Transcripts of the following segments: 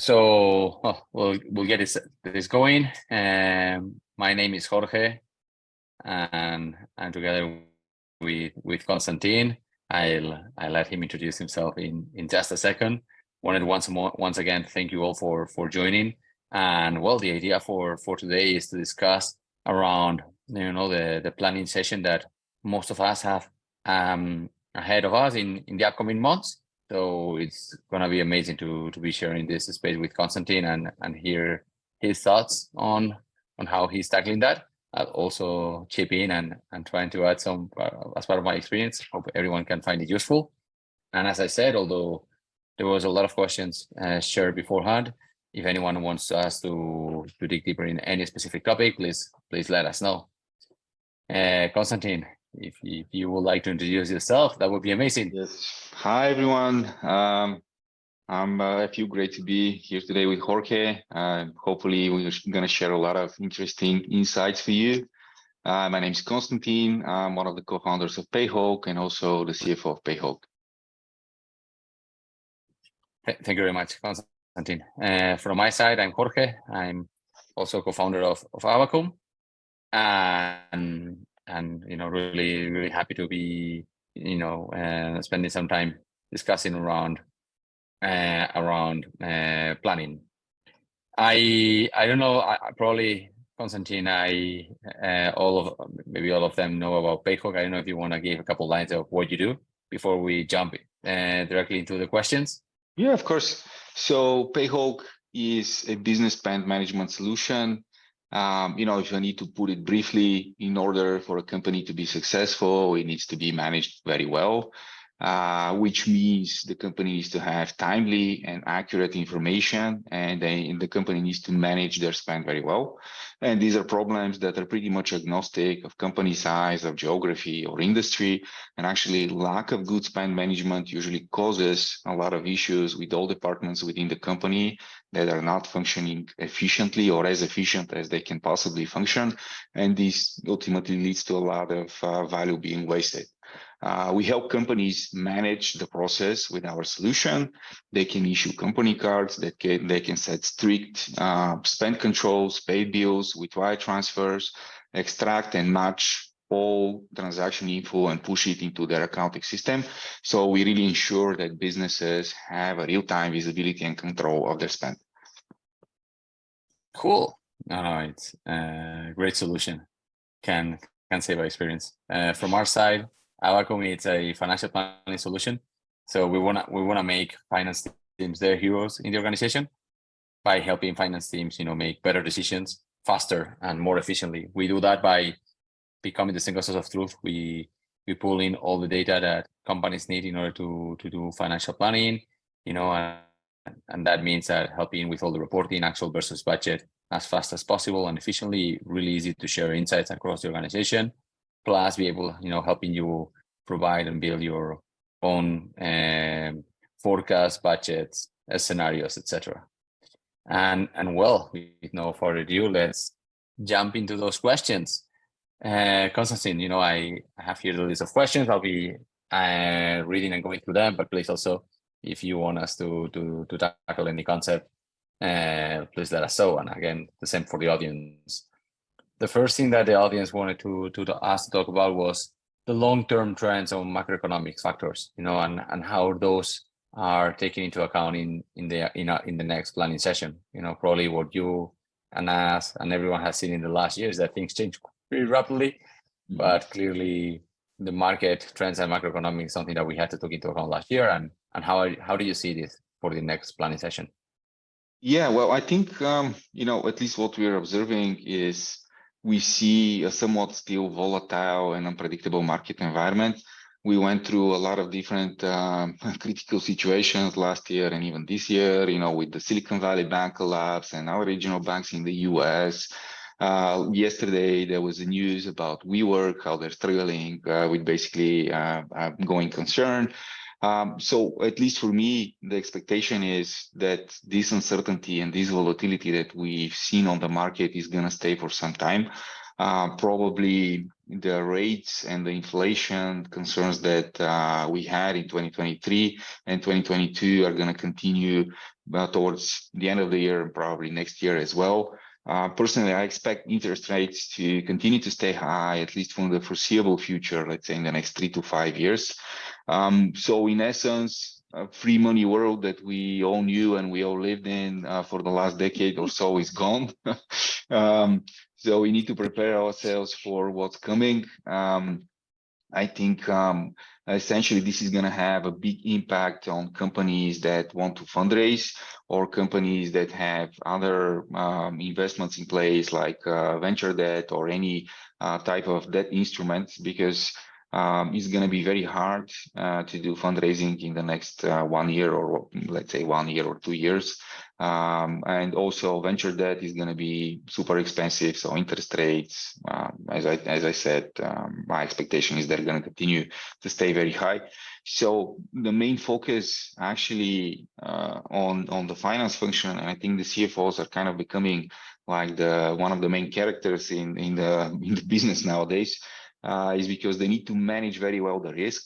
We'll get this going. My name is Jorge, and together with Constantine, I'll let him introduce himself in just a second. Wanted once again thank you all for joining. And well, the idea for today is to discuss around the planning session that most of us have ahead of us in the upcoming months. So it's gonna be amazing to be sharing this space with Constantine and hear his thoughts on how he's tackling that. I'll also chip in and trying to add some as part of my experience. Hope everyone can find it useful. And as I said, although there was a lot of questions shared beforehand, if anyone wants us to dig deeper in any specific topic, please let us know. Constantine, if you would like to introduce yourself, that would be amazing. Yes. Hi, everyone. I feel great to be here today with Jorge. Hopefully, we're going to share a lot of interesting insights for you. My name is Constantine. I'm one of the co-founders of Payhawk and also the CFO of Payhawk. Thank you very much, Constantine. From my side, I'm Jorge. I'm also co-founder of Abacum, and really happy to be spending some time discussing around planning. I don't know. Probably Constantine. Maybe all of them know about Payhawk. I don't know if you want to give a couple lines of what you do before we jump directly into the questions. Yeah, of course. So Payhawk is a business spend management solution. If I need to put it briefly, in order for a company to be successful, it needs to be managed very well, which means the company needs to have timely and accurate information, and the company needs to manage their spend very well. And these are problems that are pretty much agnostic of company size, of geography, or industry. And actually, lack of good spend management usually causes a lot of issues with all departments within the company that are not functioning efficiently or as efficient as they can possibly function. And this ultimately leads to a lot of value being wasted. We help companies manage the process with our solution. They can issue company cards, they can set strict spend controls, pay bills with wire transfers, extract and match all transaction info and push it into their accounting system. So we really ensure that businesses have a real-time visibility and control of their spend. Cool. No, it's a great solution. Can say by experience. From our side, Abacum, it's a financial planning solution. So we wanna make finance teams their heroes in the organization by helping finance teams, make better decisions faster and more efficiently. We do that by becoming the single source of truth. We pull in all the data that companies need in order to do financial planning, and that means that helping with all the reporting, actual versus budget, as fast as possible and efficiently, really easy to share insights across the organization. Plus, be able, helping you provide and build your own forecast, budgets, scenarios, etc. And well, with no further ado, let's jump into those questions. Constantine, I have here the list of questions. I'll be reading and going through them, but please also, if you want us to tackle any concept, please let us know. And again, the same for the audience. The first thing that the audience wanted to us to talk about was the long-term trends on macroeconomic factors, and how those are taken into account in the next planning session. Probably what you and us and everyone has seen in the last year is that things change pretty rapidly, but clearly the market trends and macroeconomics is something that we had to take into account last year. And how do you see this for the next planning session? Yeah, well, I think at least what we're observing is we see a somewhat still volatile and unpredictable market environment. We went through a lot of different critical situations last year and even this year, with the Silicon Valley Bank collapse and our regional banks in the US. Yesterday, there was the news about WeWork, how they're struggling with basically going concern. So at least for me, the expectation is that this uncertainty and this volatility that we've seen on the market is going to stay for some time. Probably the rates and the inflation concerns that we had in 2023 and 2022 are going to continue towards the end of the year and probably next year as well. Personally, I expect interest rates to continue to stay high, at least for the foreseeable future, let's say in the next 3 to 5 years. So in essence, a free money world that we all knew and we all lived in for the last decade or so is gone. So we need to prepare ourselves for what's coming. I think essentially this is going to have a big impact on companies that want to fundraise or companies that have other investments in place like venture debt or any type of debt instruments, because it's going to be very hard to do fundraising in the next 1 year, or let's say 1 year or 2 years. And also venture debt is going to be super expensive. So interest rates, as I said, my expectation is they're going to continue to stay very high. So the main focus actually on the finance function, and I think the CFOs are kind of becoming like one of the main characters in the business nowadays, is because they need to manage very well the risk.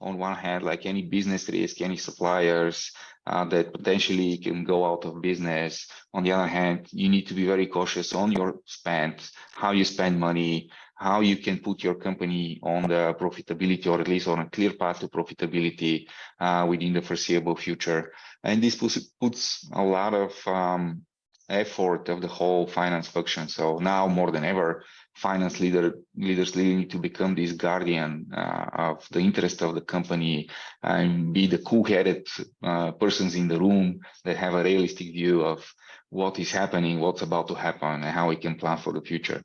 On one hand, like any business risk, any suppliers that potentially can go out of business. On the other hand, you need to be very cautious on your spend, how you spend money, how you can put your company on the profitability, or at least on a clear path to profitability within the foreseeable future. And this puts a lot of effort of the whole finance function. So now more than ever, finance leaders really need to become this guardian of the interest of the company and be the cool-headed persons in the room that have a realistic view of what is happening, what's about to happen, and how we can plan for the future.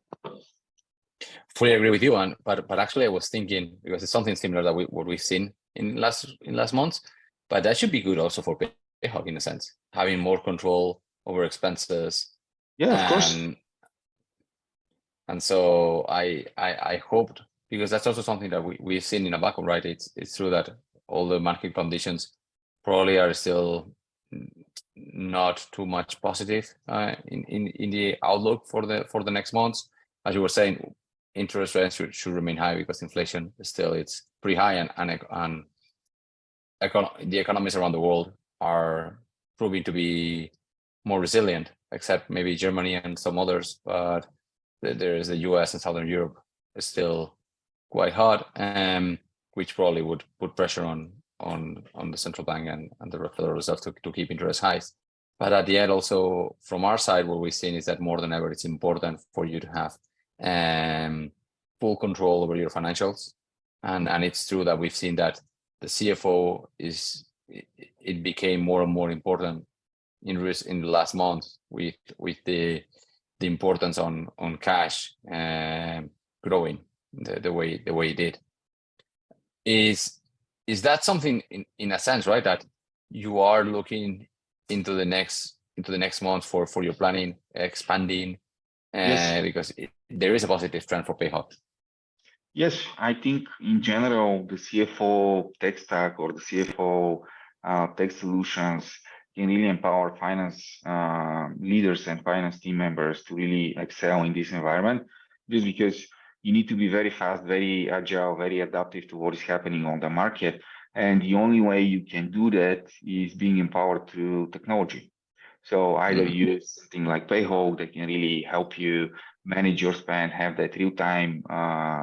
Fully agree with you, but actually I was thinking, because it's something similar that what we've seen in last months, but that should be good also for Payhawk in a sense, having more control over expenses. Yeah, of course. And so I hoped, because that's also something that we've seen in Abacum, right? It's true that all the market conditions probably are still not too much positive in the outlook for the next months. As you were saying, interest rates should remain high because inflation still it's pretty high, and the economies around the world are proving to be more resilient, except maybe Germany and some others, but there is the US and Southern Europe is still quite hot, which probably would put pressure on the central bank and the Federal Reserve to keep interest highs. But at the end, also from our side, what we've seen is that more than ever, it's important for you to have full control over your financials. And it's true that we've seen that the CFO it became more and more important in the last month with the importance on cash growing the way it did. Is that something in a sense, right, that you are looking into the next months for your planning, expanding, Yes. because there is a positive trend for Payhawk. Yes, I think in general, the CFO tech stack or the CFO tech solutions can really empower finance leaders and finance team members to really excel in this environment, just because you need to be very fast, very agile, very adaptive to what is happening on the market. And the only way you can do that is being empowered through technology. So either use something like Payhawk that can really help you manage your spend, have that real-time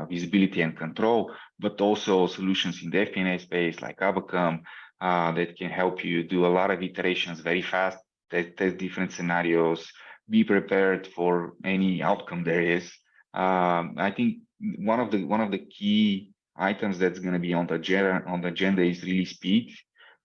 visibility and control, but also solutions in the FP&A space like Abacum that can help you do a lot of iterations very fast, test different scenarios, be prepared for any outcome there is. I think one of the key items that's going to be on the agenda is really speed,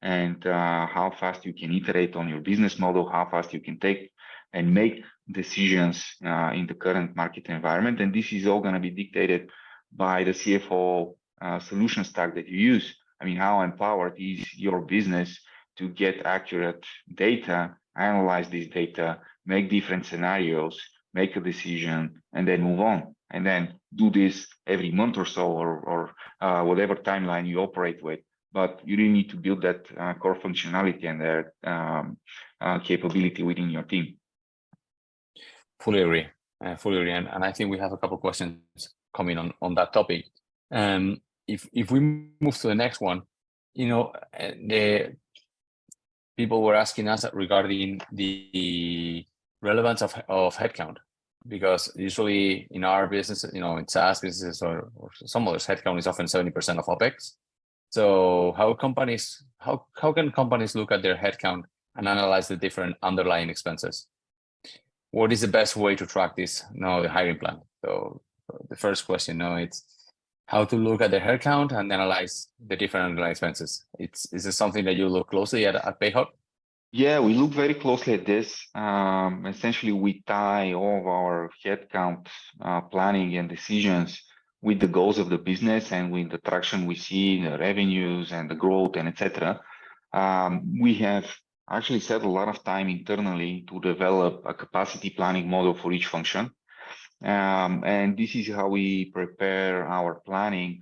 and how fast you can iterate on your business model, how fast you can take and make decisions in the current market environment. And this is all going to be dictated by the CFO solution stack that you use. I mean, how empowered is your business to get accurate data, analyze this data, make different scenarios, make a decision, and then move on. And then do this every month or so, or whatever timeline you operate with. But you really need to build that core functionality and that capability within your team. Fully agree. And I think we have a couple of questions coming on that topic. If we move to the next one, people were asking us regarding the relevance of headcount, because usually in our business, in SaaS businesses or some others, headcount is often 70% of OpEx. So how can companies look at their headcount and analyze the different underlying expenses? What is the best way to track this? The hiring plan. So the first question, it's how to look at the headcount and analyze the different underlying expenses. Is this something that you look closely at Payhawk? Yeah, we look very closely at this. Essentially, we tie all of our headcount planning and decisions with the goals of the business and with the traction we see, the revenues and the growth and etc. We have actually set a lot of time internally to develop a capacity planning model for each function. And this is how we prepare our planning.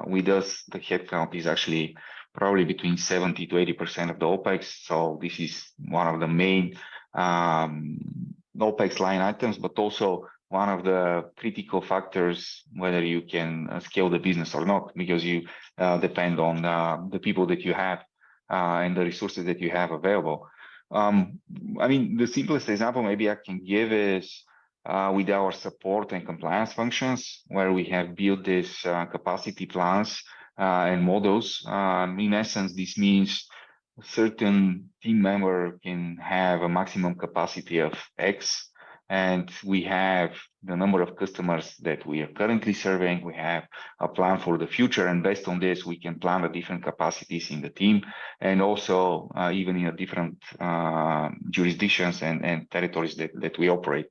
With us, the headcount is actually probably between 70 to 80% of the OpEx. So this is one of the main OpEx line items, but also one of the critical factors whether you can scale the business or not, because you depend on the people that you have and the resources that you have available. The simplest example maybe I can give is with our support and compliance functions, where we have built these capacity plans and models. In essence, this means a certain team member can have a maximum capacity of X, and we have the number of customers that we are currently serving. We have a plan for the future, and based on this, we can plan the different capacities in the team, and also even in a different jurisdictions and territories that we operate.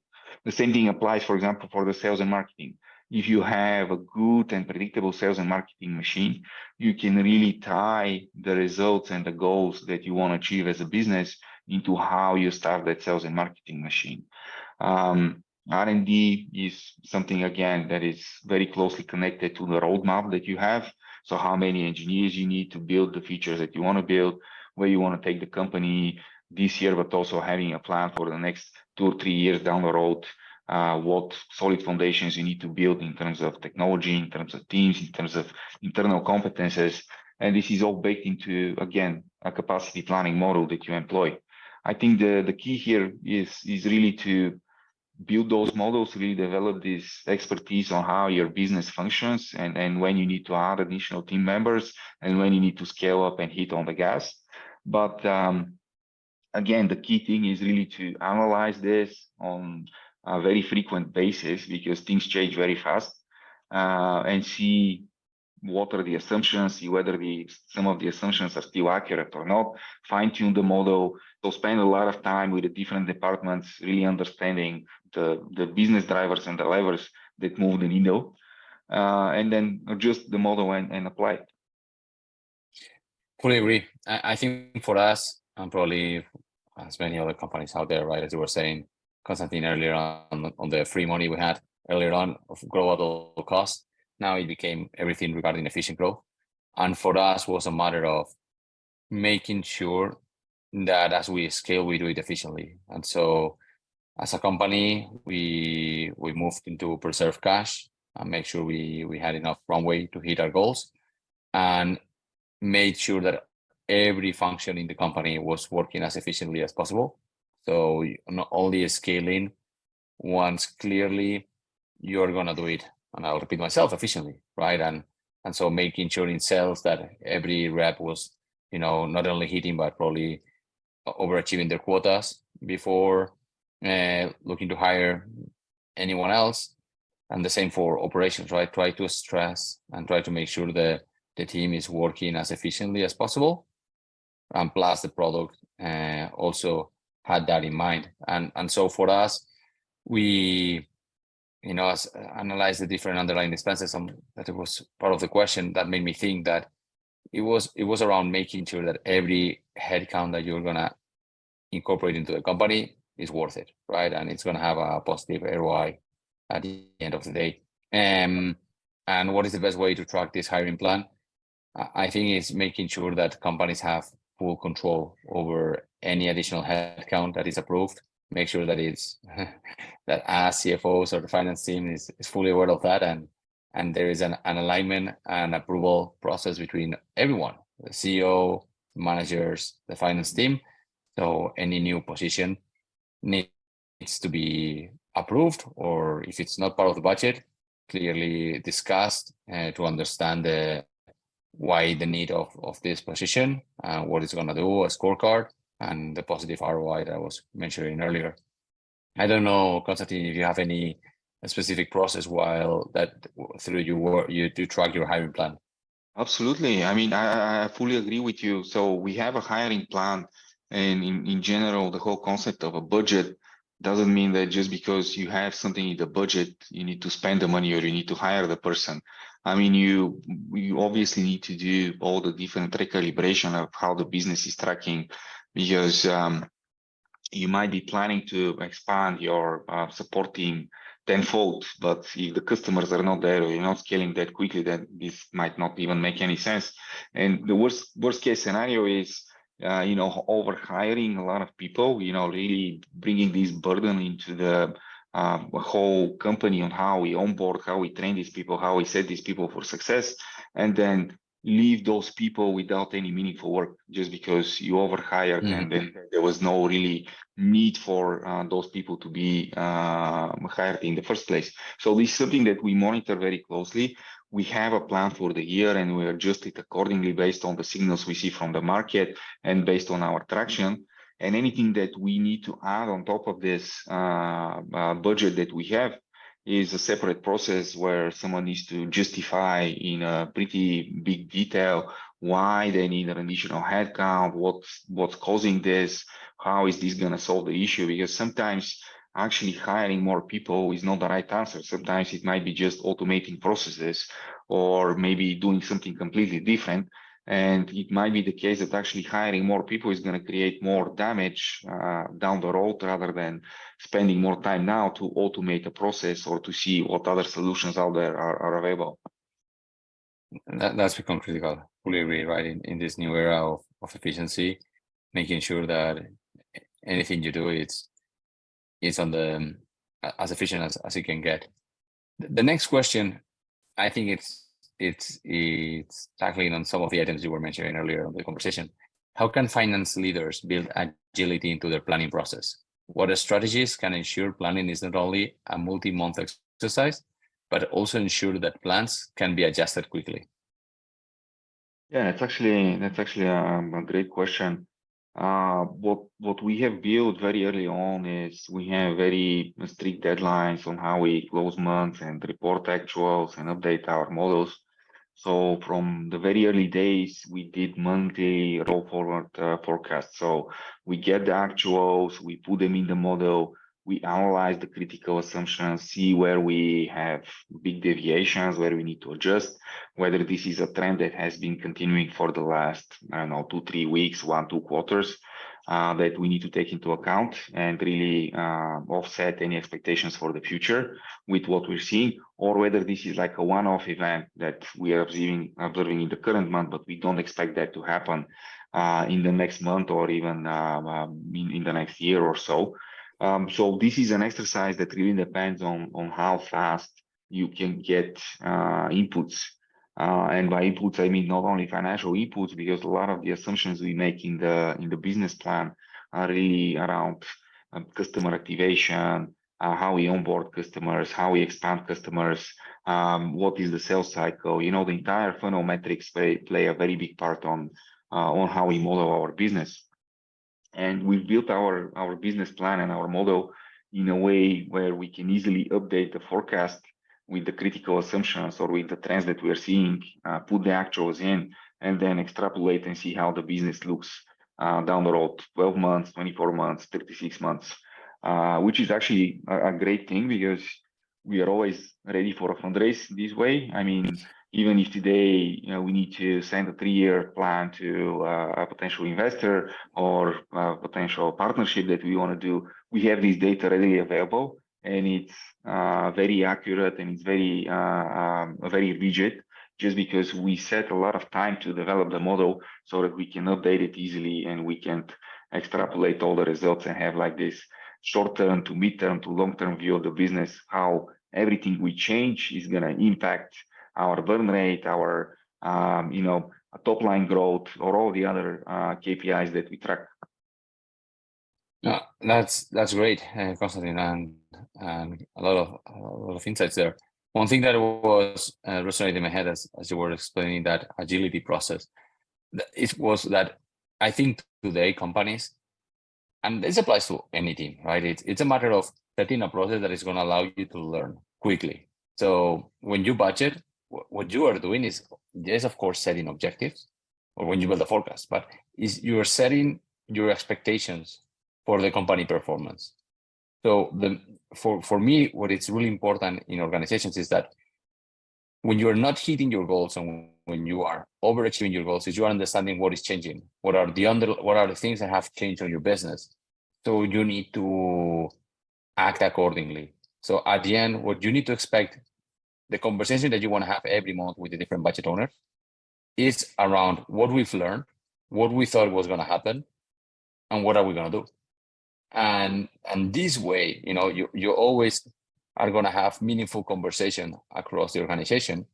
The same thing applies, for example, for the sales and marketing. If you have a good and predictable sales and marketing machine, you can really tie the results and the goals that you want to achieve as a business into how you start that sales and marketing machine. R&D is something, again, that is very closely connected to the roadmap that you have. So how many engineers you need to build the features that you want to build, where you want to take the company this year, but also having a plan for the next 2 or 3 years down the road, what solid foundations you need to build in terms of technology, in terms of teams, in terms of internal competences. And this is all baked into, again, a capacity planning model that you employ. I think the key here is really to build those models, really develop this expertise on how your business functions and when you need to add additional team members and when you need to scale up and hit on the gas. But again, the key thing is really to analyze this on a very frequent basis, because things change very fast, and see what are the assumptions, see whether some of the assumptions are still accurate or not, fine-tune the model. So spend a lot of time with the different departments, really understanding the business drivers and the levers that move the needle, and then adjust the model and apply it. Fully agree. I think for us, and probably as many other companies out there, right, as you were saying, Konstantin, earlier on the free money we had earlier on of grow at all cost, now it became everything regarding efficient growth. And for us, was a matter of making sure that as we scale, we do it efficiently. And so as a company, we moved into preserve cash and make sure we had enough runway to hit our goals, and made sure that every function in the company was working as efficiently as possible. So not only scaling once clearly, you're going to do it, and I'll repeat myself, efficiently, right? And so making sure in sales that every rep was, not only hitting, but probably overachieving their quotas before looking to hire anyone else. And the same for operations, right? Try to stress and try to make sure that the team is working as efficiently as possible. And plus the product also had that in mind. And so for us, we, as analyze the different underlying expenses, that it was part of the question that made me think that it was around making sure that every headcount that you're gonna incorporate into the company is worth it, right? And it's gonna have a positive ROI at the end of the day. And what is the best way to track this hiring plan? I think it's making sure that companies have full control over any additional headcount that is approved. Make sure that it's that as CFOs or the finance team is fully aware of that, and there is an alignment and approval process between everyone, the CEO, managers, the finance team. So any new position needs to be approved, or if it's not part of the budget, clearly discussed to understand why the need of this position, what it's going to do, a scorecard, and the positive ROI that I was mentioning earlier. I don't know, Konstantin, if you have any specific process while that through your work you do track your hiring plan. Absolutely. I mean, I fully agree with you. So we have a hiring plan, and in general, the whole concept of a budget doesn't mean that just because you have something in the budget, you need to spend the money or you need to hire the person. I mean, you obviously need to do all the different recalibration of how the business is tracking, because you might be planning to expand your support team tenfold, but if the customers are not there or you're not scaling that quickly, then this might not even make any sense. And the worst case scenario is over hiring a lot of people, really bringing this burden into the whole company on how we onboard, how we train these people, how we set these people for success, and then leave those people without any meaningful work just because you overhired and then there was no really need for those people to be hired in the first place. So this is something that we monitor very closely. We have a plan for the year and we adjust it accordingly based on the signals we see from the market and based on our traction. And anything that we need to add on top of this budget that we have is a separate process where someone needs to justify in a pretty big detail why they need an additional headcount, what's causing this, how is this going to solve the issue? Because sometimes actually hiring more people is not the right answer. Sometimes it might be just automating processes or maybe doing something completely different. And it might be the case that actually hiring more people is going to create more damage down the road rather than spending more time now to automate a process or to see what other solutions out there are available. That's become critical. Fully agree, right? In this new era of efficiency, making sure that anything you do it's on the as efficient as it can get. The next question, I think it's tackling on some of the items you were mentioning earlier in the conversation. How can finance leaders build agility into their planning process? What strategies can ensure planning is not only a multi-month exercise, but also ensure that plans can be adjusted quickly? Yeah, that's actually a great question. What we have built very early on is we have very strict deadlines on how we close months and report actuals and update our models. So from the very early days, we did monthly roll forward forecasts. So we get the actuals, we put them in the model, we analyze the critical assumptions, see where we have big deviations, where we need to adjust, whether this is a trend that has been continuing for the last, 2-3 weeks, 1-2 quarters, that we need to take into account and really offset any expectations for the future with what we're seeing, or whether this is like a one-off event that we are observing in the current month, but we don't expect that to happen in the next month or even in the next year or so. So this is an exercise that really depends on how fast you can get inputs. And by inputs, I mean not only financial inputs, because a lot of the assumptions we make in the business plan are really around customer activation, how we onboard customers, how we expand customers, what is the sales cycle. The entire funnel metrics play a very big part on how we model our business. And we've built our business plan and our model in a way where we can easily update the forecast with the critical assumptions or with the trends that we are seeing, put the actuals in, and then extrapolate and see how the business looks down the road, 12 months, 24 months, 36 months, which is actually a great thing because we are always ready for a fundraise this way. I mean, even if today we need to send a 3-year plan to a potential investor or a potential partnership that we want to do, we have this data readily available, and it's very accurate and it's very rigid, just because we set a lot of time to develop the model so that we can update it easily and we can extrapolate all the results and have like this short-term to mid-term to long-term view of the business, how everything we change is going to impact our burn rate, our top line growth, or all the other KPIs that we track. No, that's great, Konstantin, and a lot of insights there. One thing that was resonating in my head as you were explaining that agility process, it was that I think today companies, and this applies to any team, right? It's a matter of setting a process that is going to allow you to learn quickly. So when you budget, what you are doing is, yes, of course, setting objectives, or when you build a forecast, but is you're setting your expectations for the company performance. So for me, what is really important in organizations is that when you are not hitting your goals and when you are overachieving your goals, is you are understanding what is changing, what are the things that have changed on your business. So you need to act accordingly. So at the end, what you need to expect, the conversation that you want to have every month with the different budget owners, is around what we've learned, what we thought was going to happen, and what are we going to do. And this way, you always are going to have meaningful conversation across the organization,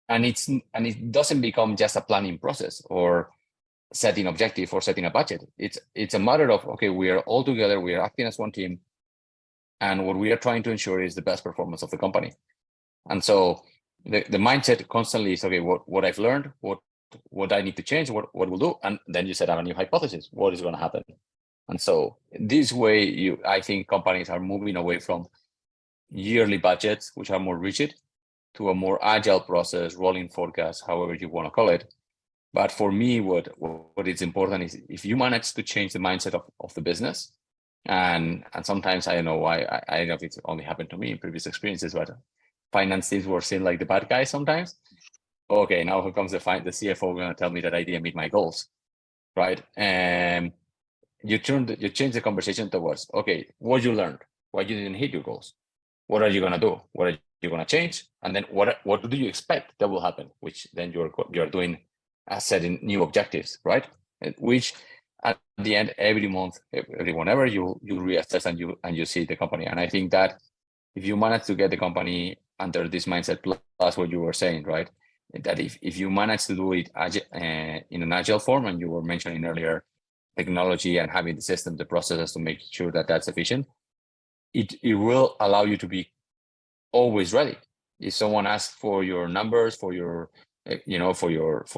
and it doesn't become just a planning process or setting objective or setting a budget. It's a matter of, okay, we are all together, we are acting as one team, and what we are trying to ensure is the best performance of the company. And so the mindset constantly is, okay, what I've learned, what I need to change, what we'll do, and then you set out a new hypothesis, what is going to happen. And so this way, I think companies are moving away from yearly budgets, which are more rigid, to a more agile process, rolling forecast, however you want to call it. But for me, what is important is if you manage to change the mindset of the business, and sometimes, I don't know why, I don't know if it's only happened to me in previous experiences, but finance teams were seen like the bad guys sometimes. Okay, now here comes the CFO going to tell me that I didn't meet my goals, right? And you change the conversation towards, okay, what you learned, why you didn't hit your goals, what are you going to do, what are you going to change, and then what do you expect that will happen, which then you're doing setting new objectives, right? Which at the end, every month, whenever you reassess and you see the company. And I think that if you manage to get the company under this mindset, plus what you were saying, right, that if you manage to do it in an agile form, and you were mentioning earlier technology and having the system, the processes to make sure that that's efficient, it will allow you to be always ready. If someone asks for your numbers, for your for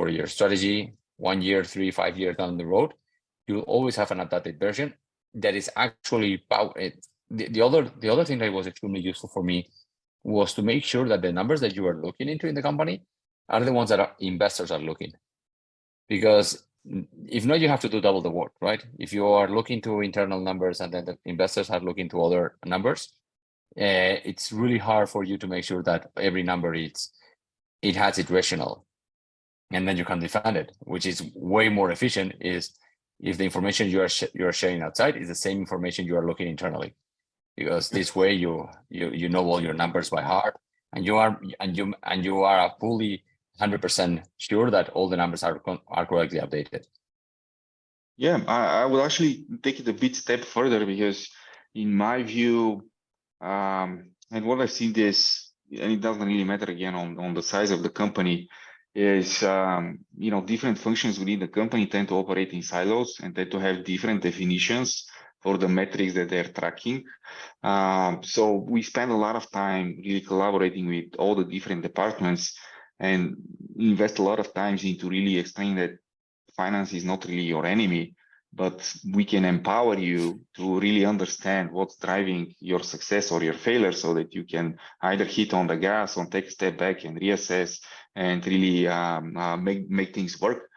your strategy 1 year, 3, 5 years down the road, you'll always have an updated version that is actually the other thing that was extremely useful for me was to make sure that the numbers that you are looking into in the company are the ones that investors are looking. Because if not, you have to do double the work, right? If you are looking to internal numbers and then the investors are looking to other numbers, it's really hard for you to make sure that every number it has it rational, and then you can defend it, which is way more efficient. Is if the information you are sharing outside is the same information you are looking internally, because this way you know all your numbers by heart, and you are fully 100% sure that all the numbers are correctly updated. Yeah, I would actually take it a bit step further, because in my view, and what I've seen this, and it doesn't really matter again on the size of the company, is different functions within the company tend to operate in silos and tend to have different definitions for the metrics that they're tracking. So we spend a lot of time really collaborating with all the different departments and invest a lot of times into really explaining that finance is not really your enemy, but we can empower you to really understand what's driving your success or your failure, so that you can either hit on the gas or take a step back and reassess and really make things work.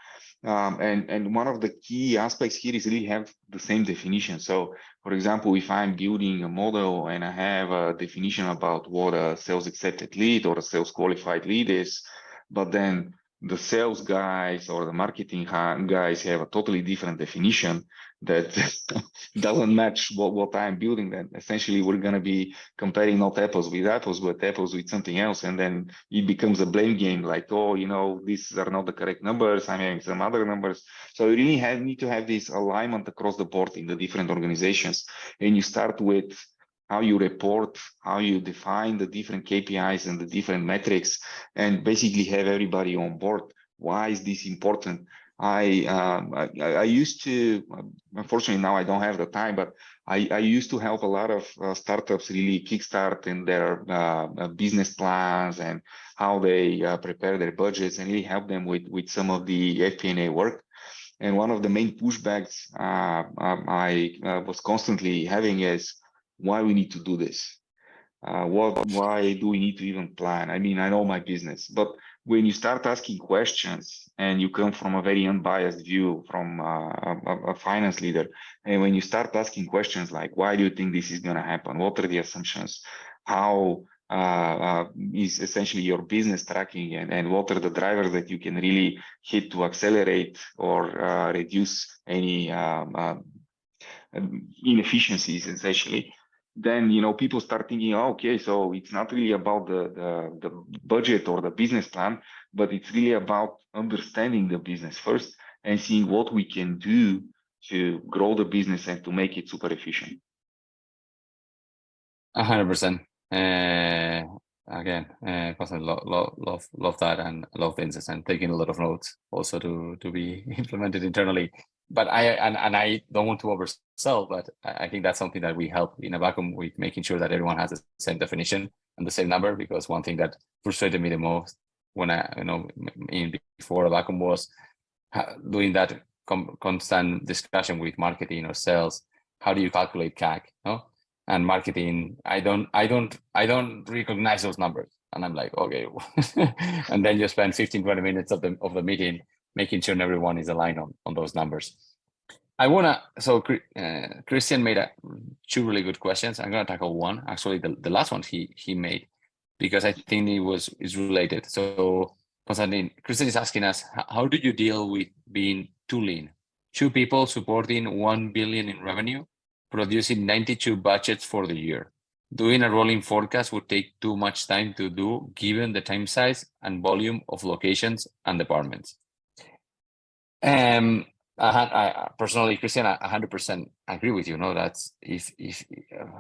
And one of the key aspects here is really have the same definition. So, for example, if I'm building a model and I have a definition about what a sales accepted lead or a sales qualified lead is, but then the sales guys or the marketing guys have a totally different definition that doesn't match what I'm building, then essentially we're going to be comparing not apples with apples, but apples with something else. And then it becomes a blame game, like, oh, these are not the correct numbers, I'm having some other numbers. So you really need to have this alignment across the board in the different organizations. And you start with how you report, how you define the different KPIs and the different metrics, and basically have everybody on board why is this important? I used to, unfortunately now I don't have the time, but I used to help a lot of startups really kickstart in their business plans and how they prepare their budgets, and really help them with some of the FP&A work. And one of the main pushbacks I was constantly having is why we need to do this. Why do we need to even plan? I mean, I know my business, but when you start asking questions and you come from a very unbiased view from a finance leader, and when you start asking questions like, why do you think this is going to happen? What are the assumptions? How is essentially your business tracking, and what are the drivers that you can really hit to accelerate or reduce any inefficiencies, essentially? Then people start thinking, oh, okay, so it's not really about the budget or the business plan, but it's really about understanding the business first and seeing what we can do to grow the business and to make it super efficient. 100%. Again, Constantine, love that, and love the insights, and taking a lot of notes also to be implemented internally. But I don't want to oversell, but I think that's something that we help in Abacum with, making sure that everyone has the same definition and the same number. Because one thing that frustrated me the most when before Abacum was doing that constant discussion with marketing or sales. How do you calculate CAC? No? And marketing, I don't recognize those numbers. And I'm like, okay. And then you spend 15-20 minutes of the meeting making sure everyone is aligned on those numbers. Christian made two really good questions. I'm gonna tackle one, actually the last one he made, because I think is related. So Constantine, Christian is asking us, how do you deal with being too lean? 2 people supporting 1 billion in revenue, producing 92 budgets for the year. Doing a rolling forecast would take too much time to do, given the time size and volume of locations and departments. I personally, Christian, I 100% agree with you. That's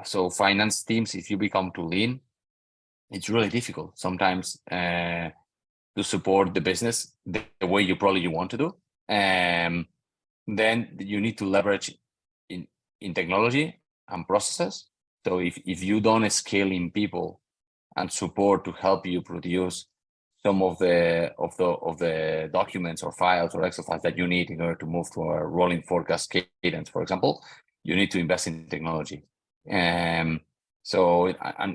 so finance teams, if you become too lean, it's really difficult sometimes to support the business the way you probably want to do. Then you need to leverage in technology and processes. So if you don't scale in people and support to help you produce some of the documents or files or Excel files that you need in order to move to a rolling forecast cadence, for example, you need to invest in technology. So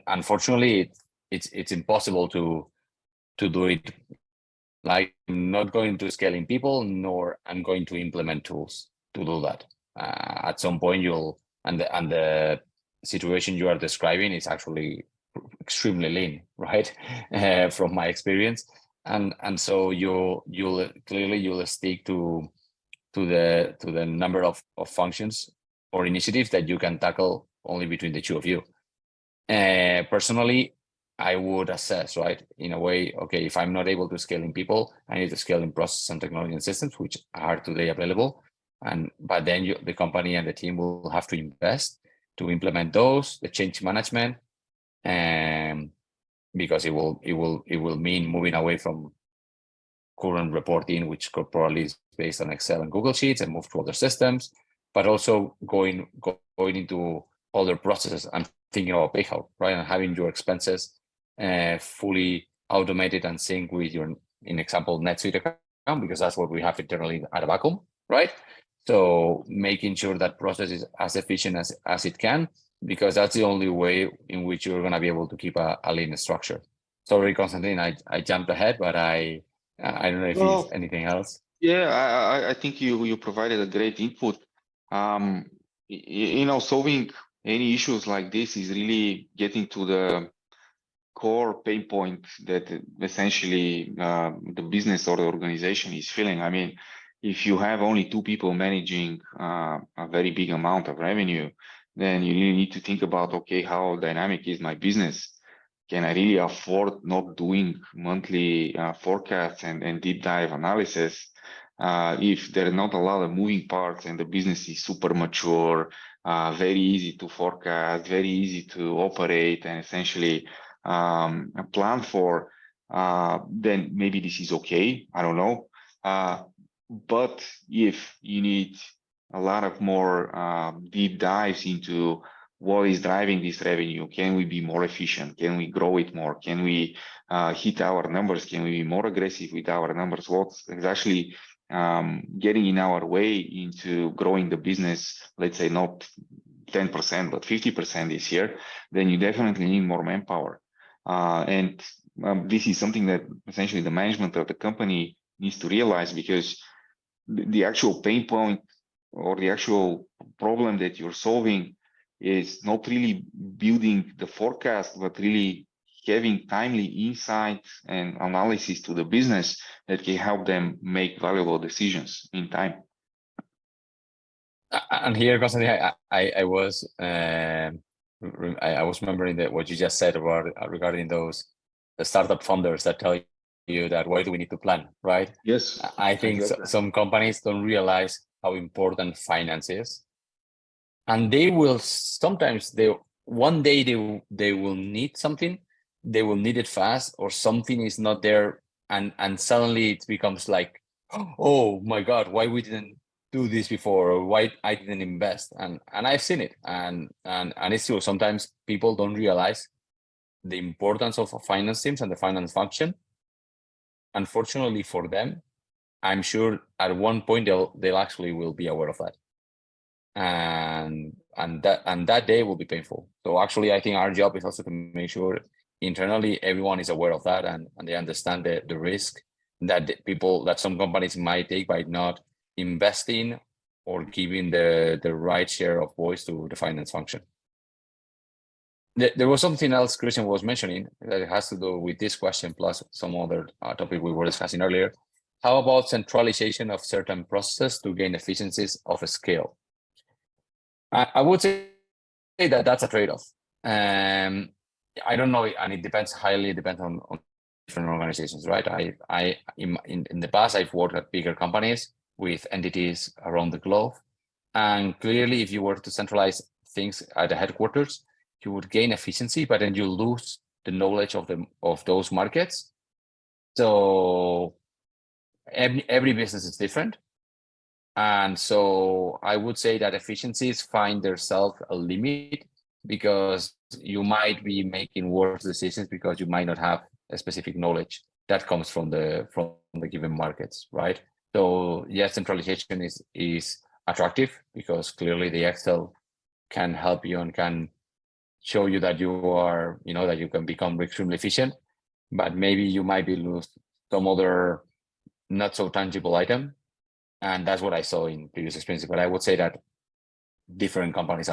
unfortunately, it's impossible to do it. Like, I'm not going to scale in people, nor I'm going to implement tools to do that. At some point, and the situation you are describing is actually extremely lean, right? From my experience, and so you'll stick to the number of functions or initiatives that you can tackle only between the two of you. Personally, I would assess, right, in a way, okay, if I'm not able to scale in people, I need to scale in process and technology and systems, which are today available. But then the company and the team will have to invest to implement those, the change management, because it will mean moving away from current reporting, which probably is based on Excel and Google Sheets, and move to other systems, but also going into other processes and thinking about Payhawk, right, and having your expenses fully automated and sync with your, in example, NetSuite account, because that's what we have internally at Abacum, right? So making sure that process is as efficient as it can, because that's the only way in which you're going to be able to keep a lean structure. Sorry, Constantine, I jumped ahead, but I don't know if there's anything else. Yeah, I think you provided a great input. Solving any issues like this is really getting to the core pain point that essentially the business or the organization is feeling. I mean, if you have only 2 people managing a very big amount of revenue, then you really need to think about, okay, how dynamic is my business? Can I really afford not doing monthly forecasts and deep dive analysis if there are not a lot of moving parts and the business is super mature, very easy to forecast, very easy to operate, and essentially plan for, then maybe this is okay. I don't know. But if you need a lot of more deep dives into what is driving this revenue, can we be more efficient? Can we grow it more? Can we hit our numbers? Can we be more aggressive with our numbers? What's exactly getting in our way into growing the business, let's say not 10%, but 50% this year, then you definitely need more manpower. And this is something that essentially the management of the company needs to realize, because the actual pain point or the actual problem that you're solving is not really building the forecast, but really having timely insights and analysis to the business that can help them make valuable decisions in time. And here, Constantine, I was remembering that what you just said about regarding the startup founders that tell you that why do we need to plan, right? Yes, I think exactly. some companies don't realize how important finance is, and they will sometimes one day they will need something, they will need it fast, or something is not there, and suddenly it becomes like, oh my God, why we didn't do this before, or why I didn't invest, and I've seen it, and it's true. Sometimes people don't realize the importance of finance teams and the finance function. Unfortunately for them, I'm sure at one point they'll actually will be aware of that, and that day will be painful. So actually, I think our job is also to make sure internally everyone is aware of that, and they understand the risk that some companies might take by not investing or giving the right share of voice to the finance function. There was something else Christian was mentioning that has to do with this question plus some other topic we were discussing earlier. How about centralization of certain processes to gain efficiencies of a scale? I would say that that's a trade-off. I don't know, and it depends on different organizations, right? In the past, I've worked at bigger companies with entities around the globe, and clearly, if you were to centralize things at the headquarters, you would gain efficiency, but then you lose the knowledge of those markets. So every business is different. And so I would say that efficiencies find themselves a limit, because you might be making worse decisions because you might not have a specific knowledge that comes from the given markets, right? So yes, centralization is attractive because clearly the Excel can help you and can show you that that you can become extremely efficient, but maybe you might be lose some other not so tangible item. And that's what I saw in previous experiences. But I would say that different companies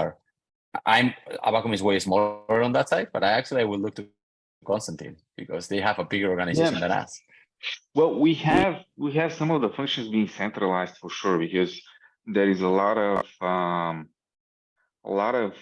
Abacum is way smaller on that side, but I would look to Constantine because they have a bigger organization than us. Well, we have some of the functions being centralized for sure, because there is a lot of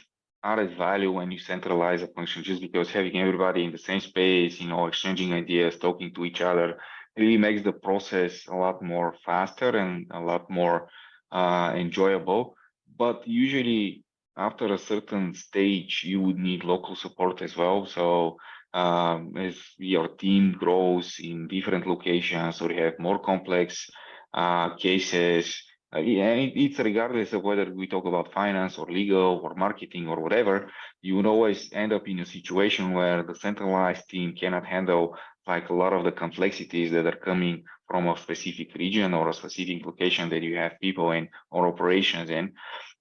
added value when you centralize a function, just because having everybody in the same space, exchanging ideas, talking to each other, really makes the process a lot more faster and a lot more enjoyable. But usually after a certain stage, you would need local support as well. So as your team grows in different locations, or you have more complex cases, it's regardless of whether we talk about finance or legal or marketing or whatever, you would always end up in a situation where the centralized team cannot handle like a lot of the complexities that are coming from a specific region or a specific location that you have people in or operations in.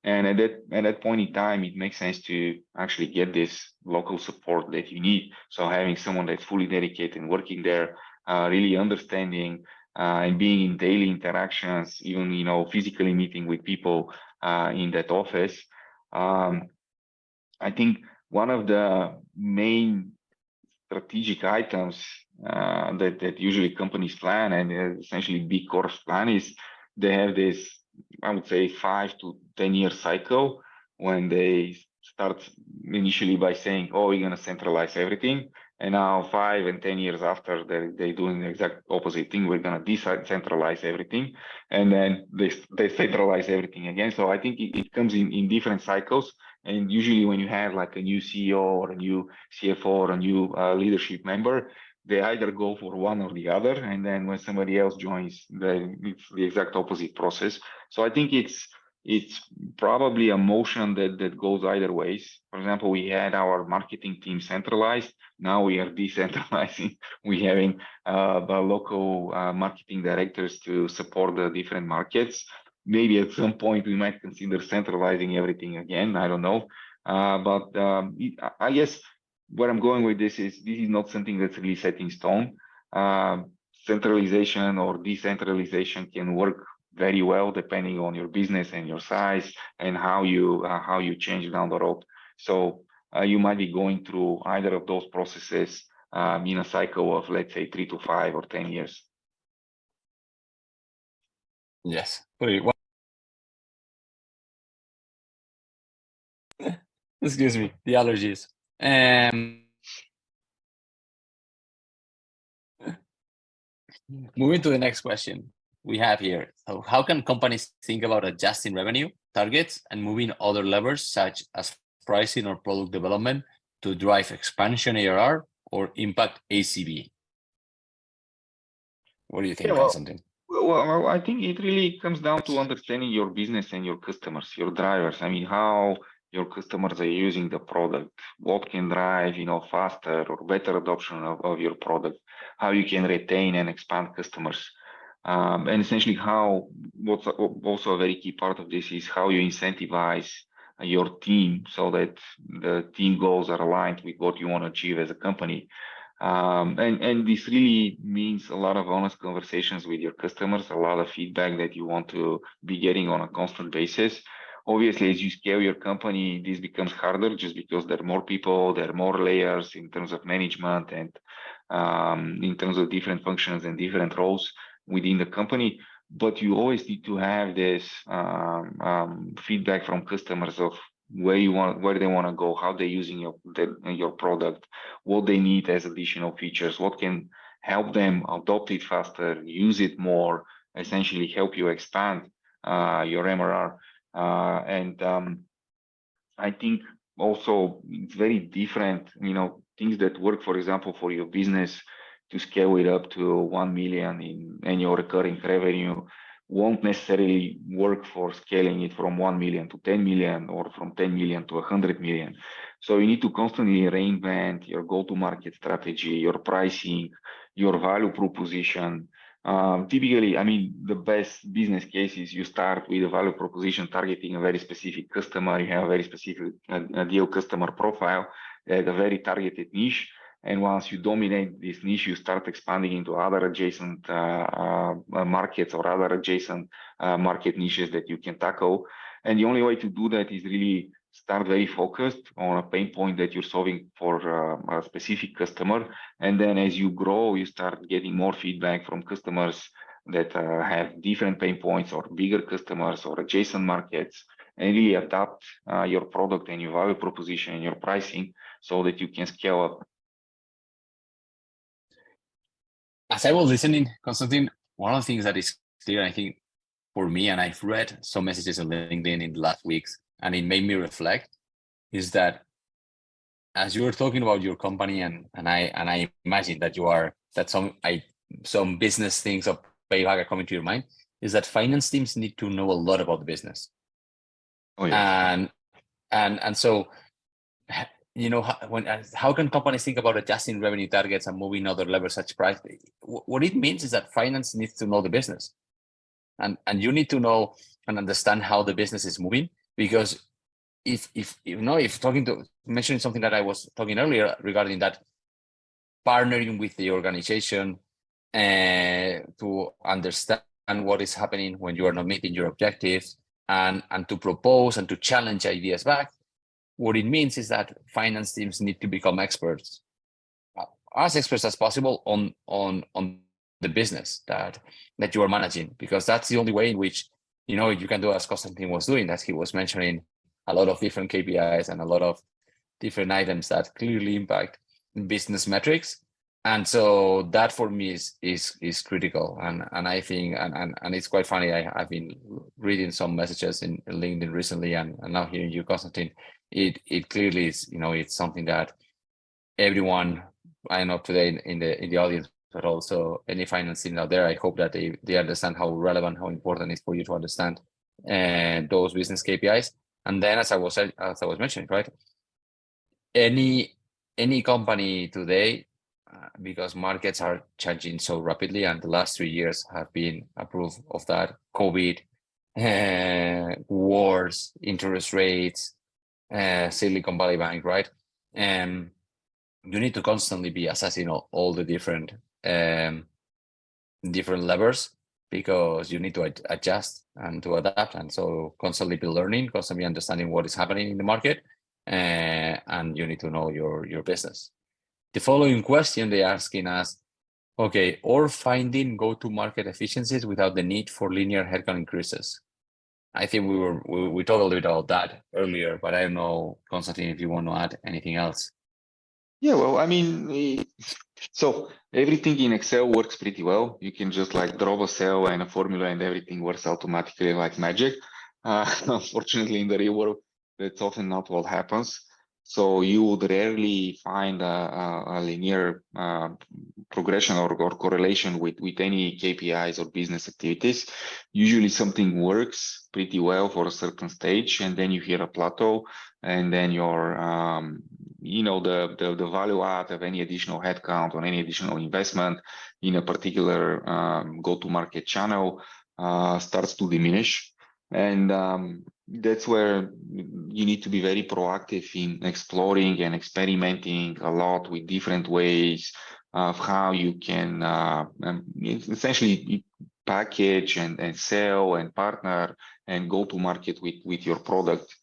And at that point in time, it makes sense to actually get this local support that you need. So having someone that's fully dedicated and working there, really understanding and being in daily interactions, even physically meeting with people in that office. I think one of the main strategic items that usually companies plan, and essentially big corps plan, is they have this, I would say, 5 to 10 year cycle when they start initially by saying, oh, we're going to centralize everything. And now 5 and 10 years after, they're doing the exact opposite thing. We're going to decentralize everything. And then they centralize everything again. So I think it comes in different cycles. And usually when you have like a new CEO or a new CFO or a new leadership member, they either go for one or the other, and then when somebody else joins, then it's the exact opposite process. So I think it's probably a motion that goes either ways. For example, we had our marketing team centralized. Now we are decentralizing. We're having the local marketing directors to support the different markets. Maybe at some point we might consider centralizing everything again. I don't know. But I guess where I'm going with this is not something that's really set in stone. Centralization or decentralization can work very well depending on your business and your size and how you change down the road. So you might be going through either of those processes in a cycle of, let's say, 3 to 5 or 10 years. Yes. Excuse me, the allergies. Moving to the next question we have here. So how can companies think about adjusting revenue targets and moving other levers such as pricing or product development to drive expansion ARR or impact ACV? What do you think, Constantine? Well, I think it really comes down to understanding your business and your customers, your drivers. I mean, how your customers are using the product, what can drive, faster or better adoption of your product, how you can retain and expand customers. And essentially what's also a very key part of this is how you incentivize your team so that the team goals are aligned with what you want to achieve as a company. And this really means a lot of honest conversations with your customers, a lot of feedback that you want to be getting on a constant basis. Obviously, as you scale your company, this becomes harder just because there are more people, there are more layers in terms of management and in terms of different functions and different roles within the company. But you always need to have this feedback from customers of where they want to go, how they're using your product, what they need as additional features, what can help them adopt it faster, use it more, essentially help you expand your MRR. And I think also it's very different, things that work, for example, for your business to scale it up to 1 million in annual recurring revenue won't necessarily work for scaling it from 1 million to 10 million or from 10 million to 100 million. So you need to constantly reinvent your go-to-market strategy, your pricing, your value proposition. Typically, I mean, the best business case is you start with a value proposition targeting a very specific customer. You have a very specific ideal customer profile at a very targeted niche. And once you dominate this niche, you start expanding into other adjacent markets or other adjacent market niches that you can tackle. And the only way to do that is really start very focused on a pain point that you're solving for a specific customer. And then as you grow, you start getting more feedback from customers that have different pain points or bigger customers or adjacent markets, and really adapt your product and your value proposition and your pricing so that you can scale up. As I was listening, Constantine, one of the things that is clear, I think, for me, and I've read some messages on LinkedIn in the last weeks, and it made me reflect, is that as you were talking about your company, and I imagine that some business things of Payhawk are coming to your mind, is that finance teams need to know a lot about the business. Oh, yeah. And so, how can companies think about adjusting revenue targets and moving other levels such price? What it means is that finance needs to know the business, and you need to know and understand how the business is moving. Because if mentioning something that I was talking earlier regarding that, partnering with the organization to understand what is happening when you are not meeting your objectives, and to propose and to challenge ideas back. What it means is that finance teams need to become experts, as experts as possible on the business that you are managing, because that's the only way in which you can do as Constantine was doing, that he was mentioning a lot of different KPIs and a lot of different items that clearly impact business metrics. And so that for me is critical. And I think and it's quite funny. I've been reading some messages in LinkedIn recently, and now hearing you, Constantine, it clearly is, it's something that everyone I know today in the audience, but also any finance team out there, I hope that they understand how relevant, how important it is for you to understand those business KPIs. And then, as I was mentioning, right, any company today, because markets are changing so rapidly, and the last 3 years have been a proof of that. COVID, wars, interest rates, Silicon Valley Bank, right? And you need to constantly be assessing all the different levers, because you need to adjust and to adapt, and so constantly be learning, constantly understanding what is happening in the market, and you need to know your business. The following question they're asking us, okay, or finding go-to-market efficiencies without the need for linear headcount increases. I think we talked a little bit about that earlier, but I don't know, Konstantin, if you want to add anything else. Yeah, well, I mean, so everything in Excel works pretty well. You can just like drop a cell and a formula and everything works automatically like magic. Unfortunately, in the real world, that's often not what happens. So you would rarely find a linear progression or correlation with any KPIs or business activities. Usually something works pretty well for a certain stage, and then you hit a plateau, and then your the value add of any additional headcount or any additional investment in a particular go-to-market channel starts to diminish. And that's where you need to be very proactive in exploring and experimenting a lot with different ways of how you can essentially package and sell and partner and go to market with your product.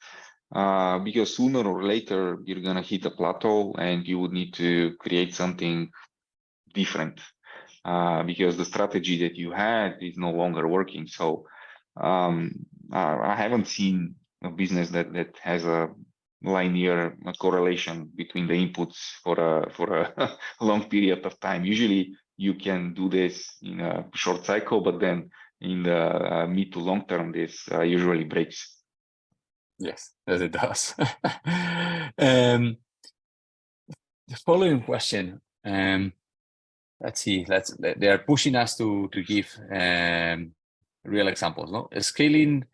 Because sooner or later you're gonna hit a plateau and you would need to create something different because the strategy that you had is no longer working. So I haven't seen a business that has a linear correlation between the inputs for a long period of time. Usually you can do this in a short cycle, but then in the mid to long term, this usually breaks. Yes, as it does. The following question. Let's see. They are pushing us to give real examples. No, scaling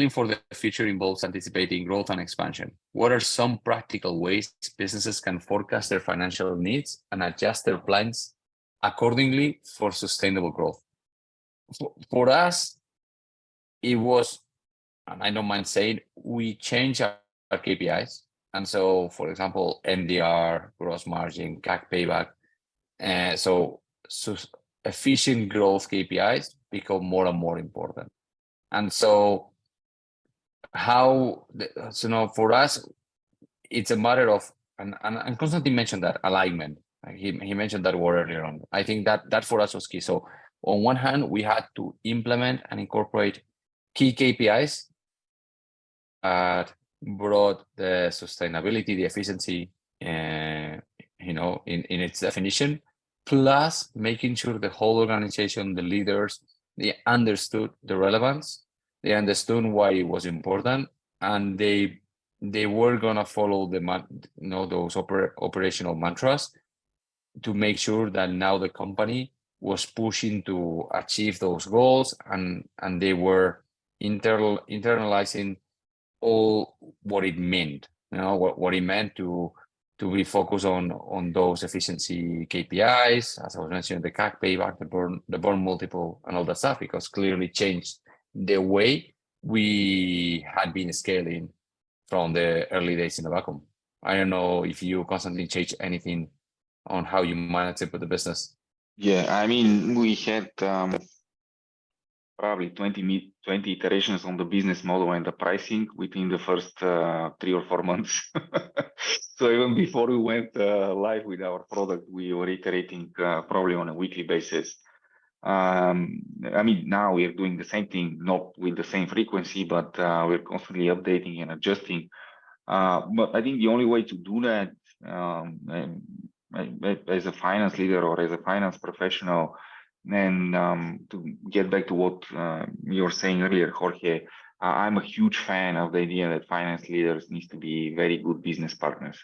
for the future involves anticipating growth and expansion. What are some practical ways businesses can forecast their financial needs and adjust their plans accordingly for sustainable growth? For us, it was, and I don't mind saying, we changed our KPIs. And so, for example, NDR, gross margin, CAC payback. So efficient growth KPIs become more and more important. And so for us, it's a matter of, and Konstantin mentioned that, alignment. He mentioned that word earlier on. I think that for us was key. So on one hand, we had to implement and incorporate key KPIs that brought the sustainability, the efficiency, in its definition, plus making sure the whole organization, the leaders, they understood the relevance, they understood why it was important, and they were gonna follow those operational mantras to make sure that now the company was pushing to achieve those goals, and they were internalizing all what it meant, what it meant to be focused on those efficiency KPIs, as I was mentioning, the CAC payback, the burn multiple, and all that stuff, because clearly changed the way we had been scaling from the early days in Abacum. I don't know if you constantly change anything on how you manage it with the business. Yeah, I mean, we had probably 20 iterations on the business model and the pricing within the first 3 or 4 months. So even before we went live with our product, we were iterating probably on a weekly basis. I mean, now we're doing the same thing, not with the same frequency, but we're constantly updating and adjusting. But I think the only way to do that as a finance leader or as a finance professional, and to get back to what you were saying earlier, Jorge, I'm a huge fan of the idea that finance leaders need to be very good business partners.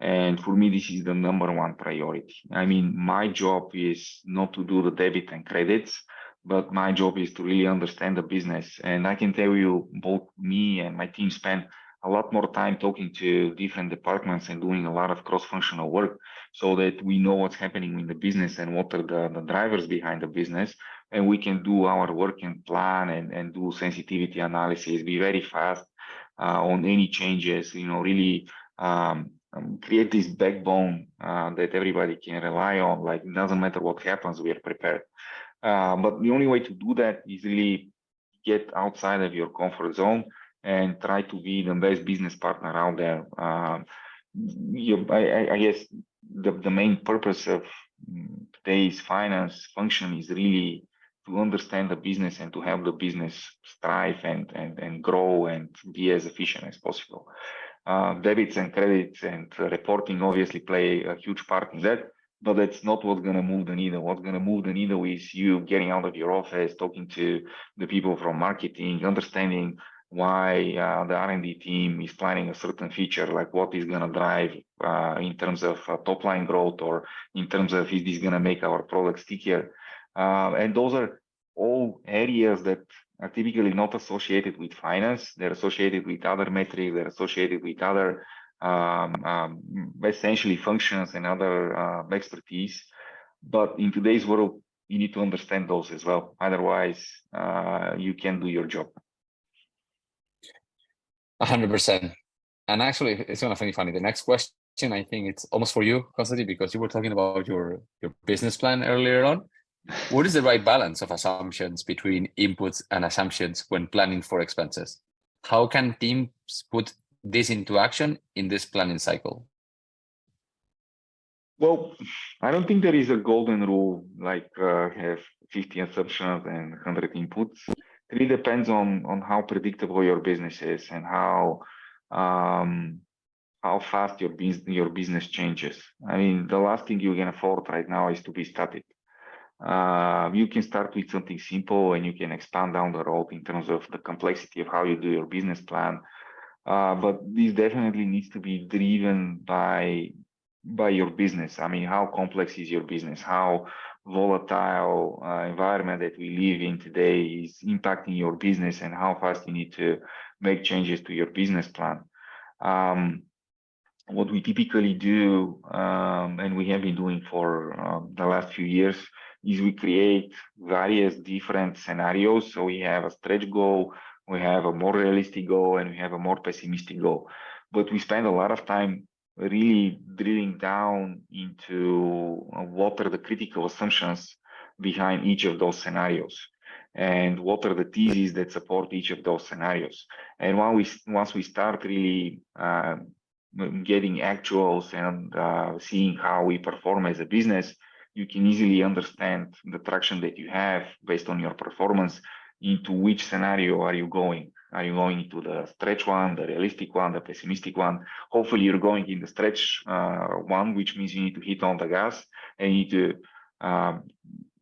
And for me, this is the number one priority. I mean, my job is not to do the debit and credits, but my job is to really understand the business. And I can tell you, both me and my team spend a lot more time talking to different departments and doing a lot of cross-functional work so that we know what's happening in the business and what are the drivers behind the business. And we can do our work and plan and do sensitivity analysis, be very fast on any changes, really create this backbone that everybody can rely on. Like, it doesn't matter what happens, we are prepared. But the only way to do that is really get outside of your comfort zone and try to be the best business partner out there. I guess the main purpose of today's finance function is really to understand the business and to help the business strive and grow and be as efficient as possible. Debits and credits and reporting obviously play a huge part in that, but that's not what's going to move the needle. What's going to move the needle is you getting out of your office, talking to the people from marketing, understanding why the R&D team is planning a certain feature, like what is going to drive in terms of top line growth, or in terms of is this going to make our product stickier. And those are all areas that are typically not associated with finance. They're associated with other metrics. They're associated with other essentially functions and other expertise. But in today's world, you need to understand those as well. Otherwise, you can't do your job. 100%. And actually, it's going to be funny. The next question, I think it's almost for you, Konstantin, because you were talking about your business plan earlier on. What is the right balance of assumptions between inputs and assumptions when planning for expenses? How can teams put this into action in this planning cycle? Well, I don't think there is a golden rule like have 50 assumptions and 100 inputs. It really depends on how predictable your business is and how fast your business changes. I mean, the last thing you can afford right now is to be static. You can start with something simple and you can expand down the road in terms of the complexity of how you do your business plan. But this definitely needs to be driven by your business. I mean, how complex is your business? How volatile environment that we live in today is impacting your business, and how fast you need to make changes to your business plan. What we typically do, and we have been doing for the last few years, is we create various different scenarios. So we have a stretch goal, we have a more realistic goal, and we have a more pessimistic goal. But we spend a lot of time really drilling down into what are the critical assumptions behind each of those scenarios, and what are the theses that support each of those scenarios. And once we start really getting actuals and seeing how we perform as a business, you can easily understand the traction that you have based on your performance into which scenario are you going. Are you going into the stretch one, the realistic one, the pessimistic one? Hopefully you're going in the stretch one, which means you need to hit on the gas and you need to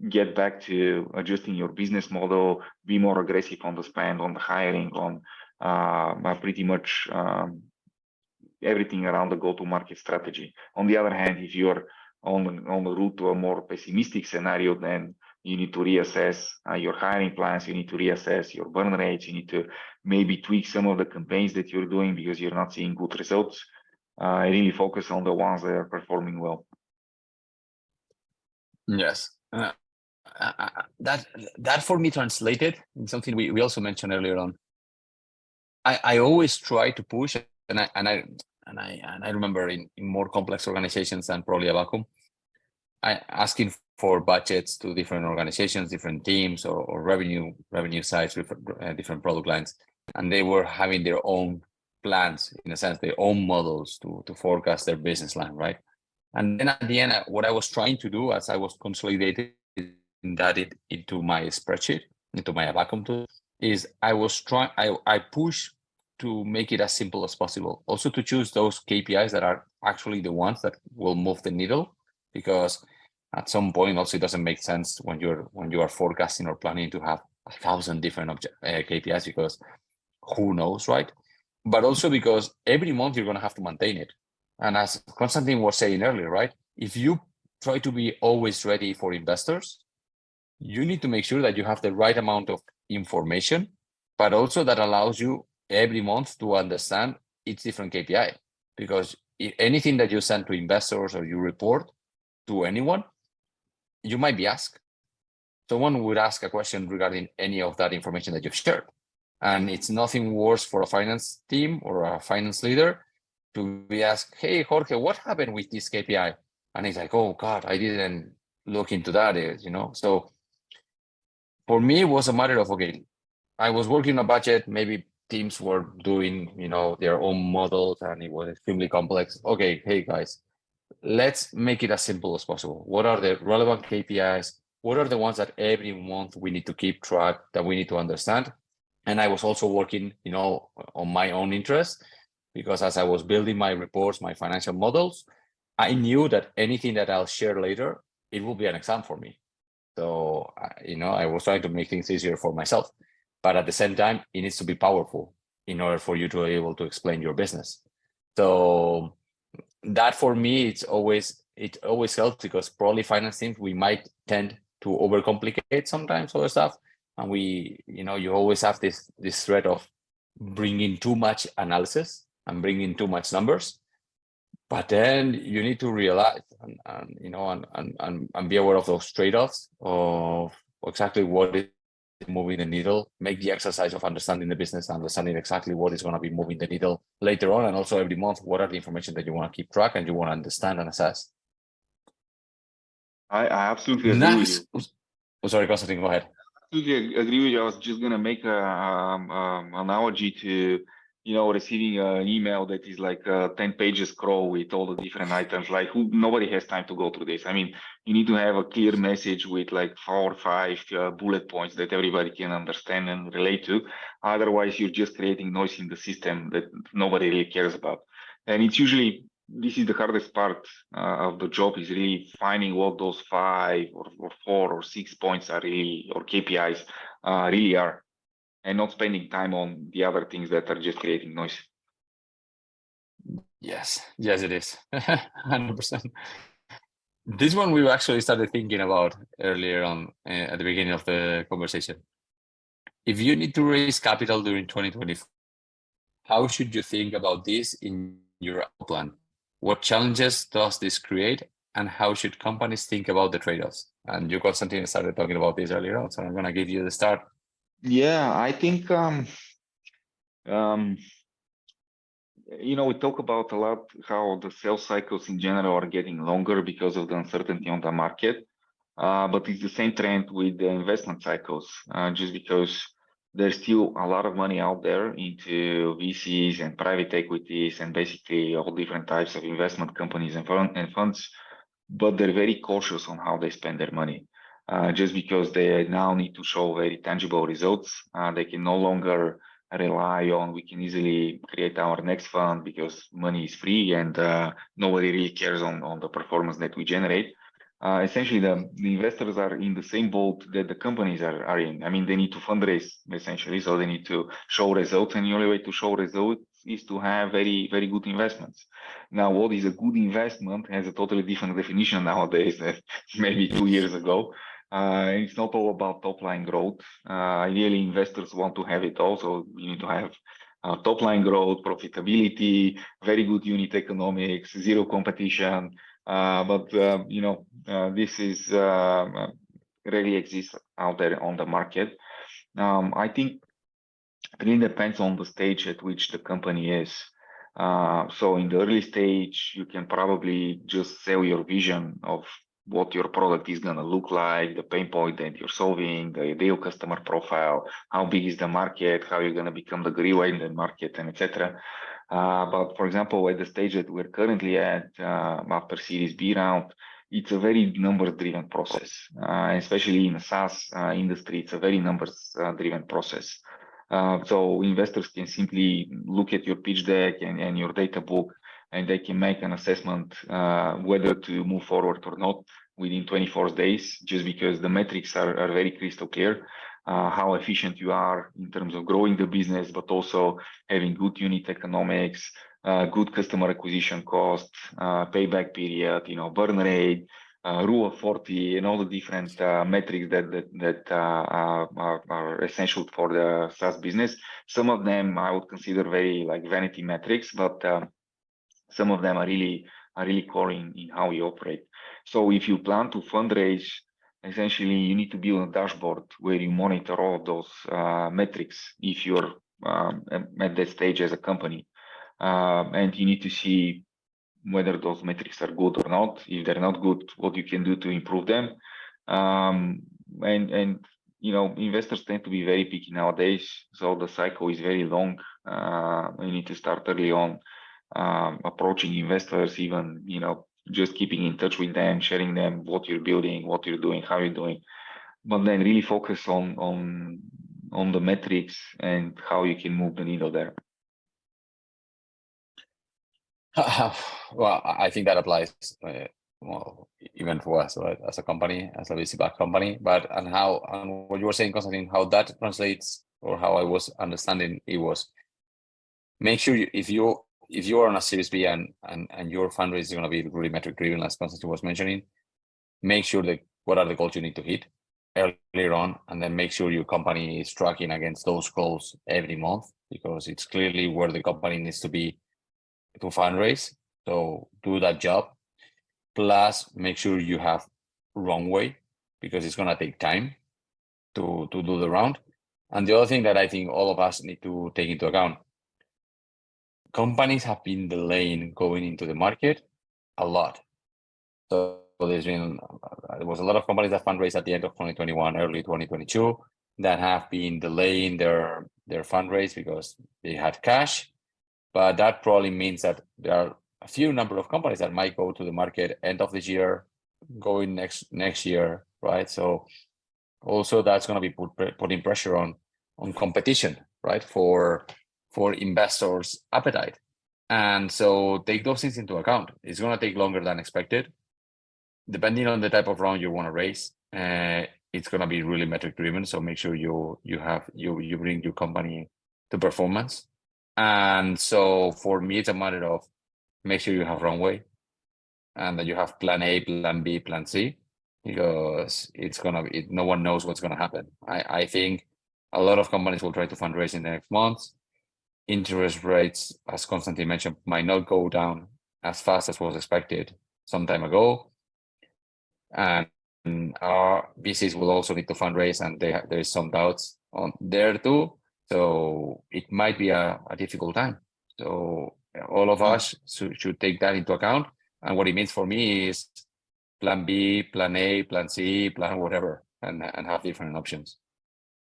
get back to adjusting your business model, be more aggressive on the spend, on the hiring, on pretty much everything around the go-to-market strategy. On the other hand, if you're on the route to a more pessimistic scenario, then you need to reassess your hiring plans, you need to reassess your burn rates, you need to maybe tweak some of the campaigns that you're doing because you're not seeing good results. Really focus on the ones that are performing well. Yes. That for me translated in something we also mentioned earlier on. I always try to push, and I remember in more complex organizations than probably Abacum, I asking for budgets to different organizations, different teams, or revenue sides, different product lines, and they were having their own plans, in a sense, their own models to forecast their business line, right? And then at the end, what I was trying to do as I was consolidating that into my spreadsheet, into my Abacum tool, is I push to make it as simple as possible. Also to choose those KPIs that are actually the ones that will move the needle, because at some point also it doesn't make sense when you are forecasting or planning to have 1,000 different KPIs, because who knows, right? But also because every month you're going to have to maintain it. And as Konstantin was saying earlier, right? If you try to be always ready for investors, you need to make sure that you have the right amount of information, but also that allows you every month to understand each different KPI. Because if anything that you send to investors or you report to anyone, you might be asked. Someone would ask a question regarding any of that information that you've shared. And it's nothing worse for a finance team or a finance leader to be asked, hey, Jorge, what happened with this KPI? And he's like, oh, God, I didn't look into that, So for me, it was a matter of, okay, I was working on a budget, maybe teams were doing, their own models and it was extremely complex. Okay, hey, guys, let's make it as simple as possible. What are the relevant KPIs? What are the ones that every month we need to keep track, that we need to understand? And I was also working, on my own interest, because as I was building my reports, my financial models, I knew that anything that I'll share later, it will be an exam for me. So, I was trying to make things easier for myself. But at the same time, it needs to be powerful in order for you to be able to explain your business. So that for me, it always helps, because probably finance teams, we might tend to overcomplicate sometimes other stuff. And you always have this threat of bringing too much analysis and bringing too much numbers. But then you need to realize and be aware of those trade-offs of exactly what is moving the needle, make the exercise of understanding the business, understanding exactly what is going to be moving the needle later on, and also every month, what are the information that you want to keep track and you want to understand and assess. I absolutely agree with you. Oh, sorry, Konstantin, go ahead. Absolutely agree with you. I was just gonna make a analogy to, receiving an email that is like 10 pages scroll with all the different items. Like, nobody has time to go through this. I mean, you need to have a clear message with like 4 or 5 bullet points that everybody can understand and relate to. Otherwise, you're just creating noise in the system that nobody really cares about. And it's usually, this is the hardest part of the job, is really finding what those 5 or 4 or 6 points are really, or KPIs really are, and not spending time on the other things that are just creating noise. Yes, it is. 100%. This one we actually started thinking about earlier on at the beginning of the conversation. If you need to raise capital during 2024, how should you think about this in your plan? What challenges does this create, and how should companies think about the trade-offs? And you, Konstantin, started talking about this earlier on, so I'm going to give you the start. Yeah, I think we talk about a lot how the sales cycles in general are getting longer because of the uncertainty on the market. But it's the same trend with the investment cycles, just because there's still a lot of money out there into VCs and private equities and basically all different types of investment companies and funds, but they're very cautious on how they spend their money. Just because they now need to show very tangible results. They can no longer rely on, we can easily create our next fund because money is free and nobody really cares on the performance that we generate. Essentially, the investors are in the same boat that the companies are in. I mean, they need to fundraise, essentially, so they need to show results, and the only way to show results is to have very, very good investments. Now, what is a good investment has a totally different definition nowadays than maybe 2 years ago. It's not all about top line growth. Ideally, investors want to have it also. You need to have top line growth, profitability, very good unit economics, zero competition. This is really exists out there on the market. I think it really depends on the stage at which the company is. So in the early stage, you can probably just sell your vision of what your product is going to look like, the pain point that you're solving, the ideal customer profile, how big is the market, how you're going to become the gorilla in the market, and etc. But for example, at the stage that we're currently at, after Series B round, it's a very numbers-driven process, especially in the SaaS industry. It's a very numbers-driven process. So investors can simply look at your pitch deck and your data book, and they can make an assessment whether to move forward or not within 24 days, just because the metrics are very crystal clear. How efficient you are in terms of growing the business, but also having good unit economics, good customer acquisition cost, payback period, burn rate, rule of 40, and all the different metrics that are essential for the SaaS business. Some of them I would consider very like vanity metrics, but some of them are really core in how you operate. So if you plan to fundraise, essentially you need to build a dashboard where you monitor all of those metrics if you're at that stage as a company. And you need to see whether those metrics are good or not. If they're not good, what you can do to improve them. And investors tend to be very picky nowadays, so the cycle is very long. You need to start early on, approaching investors, even just keeping in touch with them, sharing them what you're building, what you're doing, how you're doing, but then really focus on the metrics and how you can move the needle there. Well, I think that applies even for us, right, as a company, as a VC-backed company. But and what you were saying, Konstantin, how that translates, or how I was understanding it was, make sure if you are on a Series B and your fundraise is going to be really metric driven, as Konstantin was mentioning, make sure that what are the goals you need to hit earlier on, and then make sure your company is tracking against those goals every month, because it's clearly where the company needs to be to fundraise. So do that job. Plus, make sure you have runway, because it's going to take time to do the round. And the other thing that I think all of us need to take into account, companies have been delaying going into the market a lot. So there was a lot of companies that fundraised at the end of 2021, early 2022, that have been delaying their fundraise because they had cash. But that probably means that there are a few number of companies that might go to the market end of this year, going next year, right? So also that's going to be putting pressure on competition, right, for investors' appetite. And so take those things into account. It's going to take longer than expected. Depending on the type of round you want to raise, it's going to be really metric driven. So make sure you bring your company to performance. And so for me, it's a matter of make sure you have runway, and that you have plan A, plan B, plan C, because no one knows what's going to happen. I think a lot of companies will try to fundraise in the next months. Interest rates, as Konstantin mentioned, might not go down as fast as was expected some time ago. And our VCs will also need to fundraise, and there is some doubts on there too. So it might be a difficult time. So all of us should take that into account. And what it means for me is plan B, plan A, plan C, plan whatever, and have different options.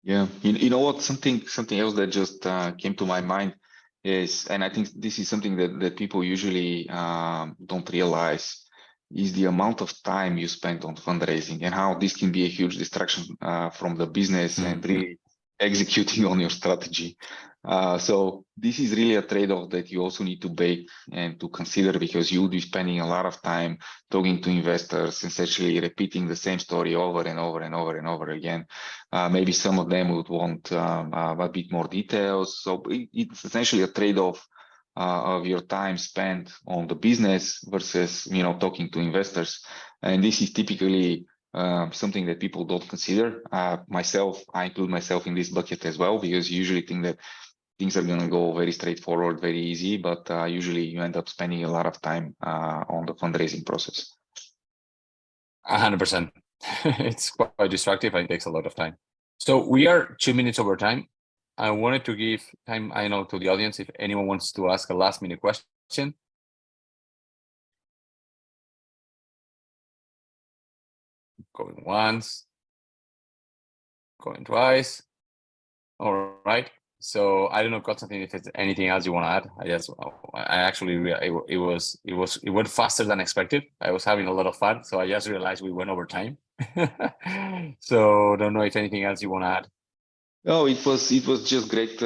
Yeah, you know what? Something else that just came to my mind is, and I think this is something that people usually don't realize, is the amount of time you spend on fundraising, and how this can be a huge distraction from the business and really executing on your strategy. So this is really a trade-off that you also need to bake and to consider, because you'll be spending a lot of time talking to investors, essentially repeating the same story over and over and over and over again. Maybe some of them would want a bit more details. So it's essentially a trade-off of your time spent on the business versus talking to investors. And this is typically something that people don't consider. I include myself in this bucket as well, because you usually think that things are going to go very straightforward, very easy, but usually you end up spending a lot of time on the fundraising process. 100%. It's quite destructive and it takes a lot of time. So we are 2 minutes over time. I wanted to give time, to the audience, if anyone wants to ask a last minute question. Going once, going twice. All right. So I don't know, Konstantin, if there's anything else you want to add. It went faster than expected. I was having a lot of fun, so I just realized we went over time. So don't know if anything else you want to add. No, it was just great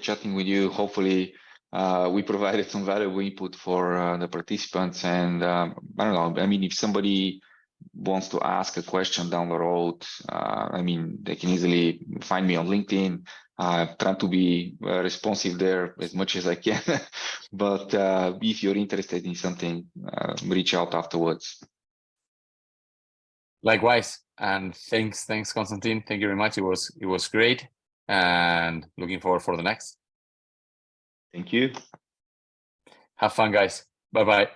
chatting with you. Hopefully, we provided some valuable input for the participants. And I don't know. I mean, if somebody wants to ask a question down the road, they can easily find me on LinkedIn. Trying to be responsive there as much as I can. But if you're interested in something, reach out afterwards. Likewise, and thanks, Konstantin. Thank you very much. It was great, and looking forward for the next. Thank you. Have fun, guys. Bye bye.